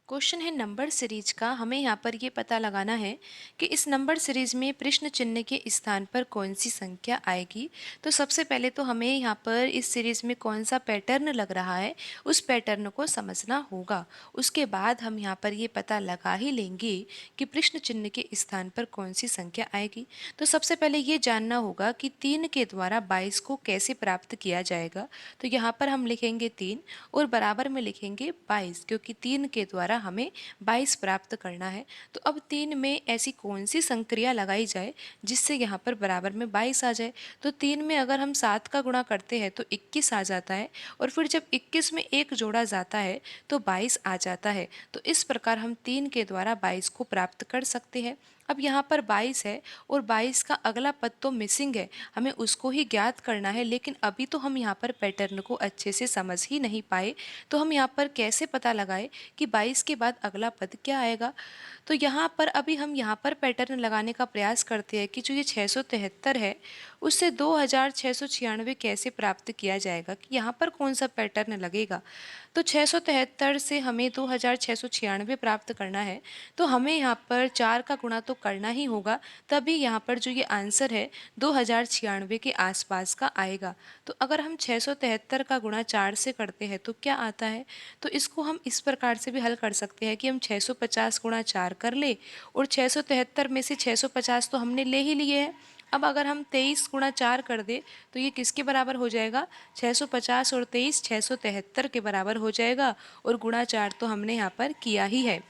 Question है number series का। हमें यहाँ पर ये पता लगाना है कि इस नंबर सीरीज में प्रश्न चिन्ह के स्थान पर कौन सी संख्या आएगी। तो सबसे पहले तो हमें यहाँ पर इस सीरीज में कौन सा पैटर्न लग रहा है उस पैटर्न को समझना होगा। उसके बाद हम यहाँ पर ये पता लगा ही लेंगे कि प्रश्न चिन्ह के स्थान पर कौन सी संख्या आएगी। तो सबसे पहले ये जानना होगा कि 3 के द्वारा 22 को कैसे प्राप्त किया जाएगा। तो यहाँ पर हम लिखेंगे 3 और बराबर में लिखेंगे 22, क्योंकि 3 के द्वारा हमें 22 प्राप्त करना है। तो अब 3 में ऐसी कौन सी संक्रिया लगाई जाए जिससे यहाँ पर बराबर में 22 आ जाए। तो 3 में अगर हम 7 का गुणा करते हैं तो 21 आ जाता है, और फिर जब 21 में 1 जोड़ा जाता है तो 22 आ जाता है। तो इस प्रकार हम 3 के द्वारा 22 को प्राप्त कर सकते हैं। अब यहाँ पर 22 है और 22 का अगला पद तो मिसिंग है, हमें उसको ही ज्ञात करना है। लेकिन अभी तो हम यहाँ पर पैटर्न को अच्छे से समझ ही नहीं पाए, तो हम यहाँ पर कैसे पता लगाए कि 22 के बाद अगला पद क्या आएगा। तो यहाँ पर अभी हम यहाँ पर पैटर्न लगाने का प्रयास करते हैं कि जो ये 673 है उससे 2696 कैसे प्राप्त किया जाएगा, कि यहाँ पर कौन सा पैटर्न लगेगा। तो 673 से हमें 2696 प्राप्त करना है, तो हमें यहाँ पर 4 का गुणा तो करना ही होगा, तभी यहाँ पर जो ये आंसर है 2096 के आसपास का आएगा। तो अगर हम 673 का गुणा 4 से करते हैं तो क्या आता है। तो इसको हम इस प्रकार से भी हल कर सकते हैं कि हम 650 गुणा 4 कर ले, और 673 में से 650 तो हमने ले ही लिए हैं। अब अगर हम 23 गुणा 4 कर दे तो ये किसके बराबर हो जाएगा, 650 और 23 673 के बराबर हो जाएगा, और गुणा 4 तो हमने यहाँ पर किया ही है।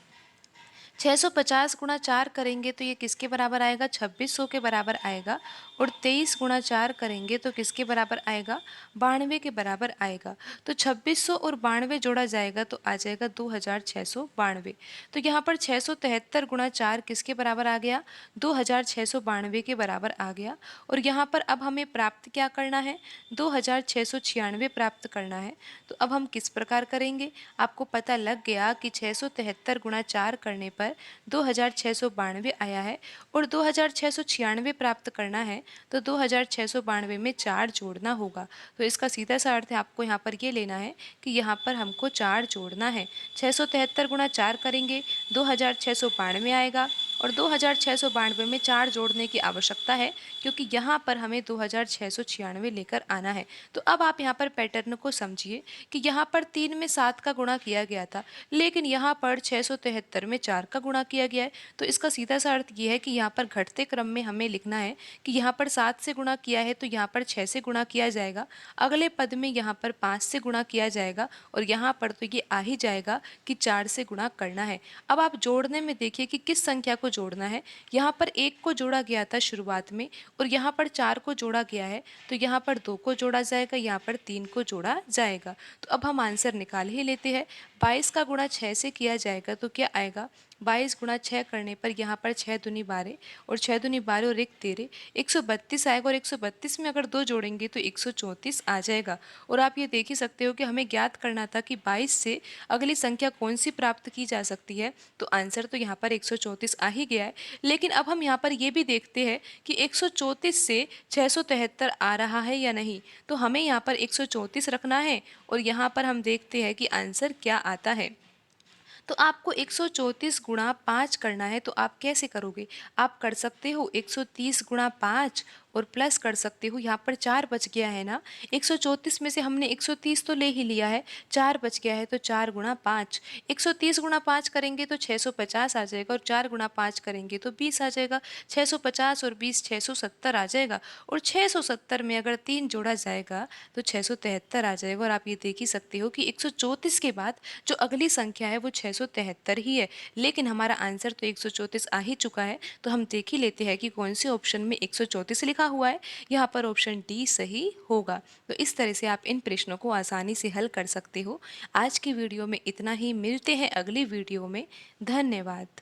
650 गुणा 4 करेंगे तो ये किसके बराबर आएगा, 2600 के बराबर आएगा, और 23 गुणा 4 करेंगे तो किसके बराबर आएगा, 92 के बराबर आएगा। तो 2600 और 92 जोड़ा जाएगा तो आ जाएगा 2692। तो यहाँ पर 673 गुणा 4 किसके बराबर आ गया, 2692 के बराबर आ गया। और यहाँ पर अब हमें प्राप्त क्या करना है, 2696 प्राप्त करना है। तो अब हम किस प्रकार करेंगे, आपको पता लग गया कि 673 गुणा 4 करने पर 2692 आया है, और 2696 प्राप्त करना है तो 2692 में 4 जोड़ना होगा। तो इसका सीधा सा अर्थ है, आपको यहाँ पर ये लेना है कि यहाँ पर हमको 4 जोड़ना है। 673 गुणा 4 करेंगे 2692 आएगा, और 2692 में 4 जोड़ने की आवश्यकता है, क्योंकि यहाँ पर हमें 2696 लेकर आना है। तो अब आप यहाँ पर पैटर्न को समझिए कि यहाँ पर 3 में 7 का गुणा किया गया था, लेकिन यहाँ पर 673 में 4 का गुणा किया गया है। तो इसका सीधा सा अर्थ ये है कि यहाँ पर घटते क्रम में हमें लिखना है कि यहाँ पर 7 से गुणा किया है तो यहाँ पर 6 से गुणा किया जाएगा, अगले पद में यहाँ पर 5 से गुणा किया जाएगा, और यहाँ पर तो ये आ ही जाएगा कि 4 से गुणा करना है। अब आप जोड़ने में देखिए कि किस संख्या को जोड़ना है। यहाँ पर 1 को जोड़ा गया था शुरुआत में, और यहाँ पर 4 को जोड़ा गया है, तो यहाँ पर 2 को जोड़ा जाएगा, यहाँ पर 3 को जोड़ा जाएगा। तो अब हम आंसर निकाल ही लेते हैं। 22 का गुणा 6 से किया जाएगा तो क्या आएगा, 22 गुणा 6 करने पर यहाँ पर 6 दूनी 12, और 6 दूनी 12 और 1 13, 132 आएगा, और 132 में अगर 2 जोड़ेंगे तो 134 आ जाएगा। और आप ये देख ही सकते हो कि हमें ज्ञात करना था कि 22 से अगली संख्या कौन सी प्राप्त की जा सकती है। तो आंसर तो यहाँ पर 134 आ ही गया है। लेकिन अब हम यहाँ पर ये भी देखते हैं कि 134 से 673 आ रहा है या नहीं। तो हमें यहाँ पर 134 रखना है, और यहाँ पर हम देखते हैं कि आंसर क्या आता है। तो आपको 134 गुणा 5 करना है, तो आप कैसे करोगे, आप कर सकते हो 130 गुणा 5 और प्लस कर सकते हो, यहाँ पर 4 बच गया है ना। 134 में से हमने 130 तो ले ही लिया है, 4 बच गया है, तो 4 गुणा 5, 130 गुणा 5 करेंगे तो 650 आ जाएगा, और 4 गुणा 5 करेंगे तो 20 आ जाएगा। 650 और 20 670 आ जाएगा, और 670 में अगर 3 जोड़ा जाएगा तो 673 आ जाएगा। और आप ये देख ही सकते हो कि 134 के बाद जो अगली संख्या है वो 673 ही है, लेकिन हमारा आंसर तो 134 आ ही चुका है। तो हम देख ही लेते हैं कि कौन से ऑप्शन में 134 लिखा हुआ है। यहाँ पर ऑप्शन डी सही होगा। तो इस तरह से आप इन प्रश्नों को आसानी से हल कर सकते हो। आज की वीडियो में इतना ही, मिलते हैं अगली वीडियो में। धन्यवाद।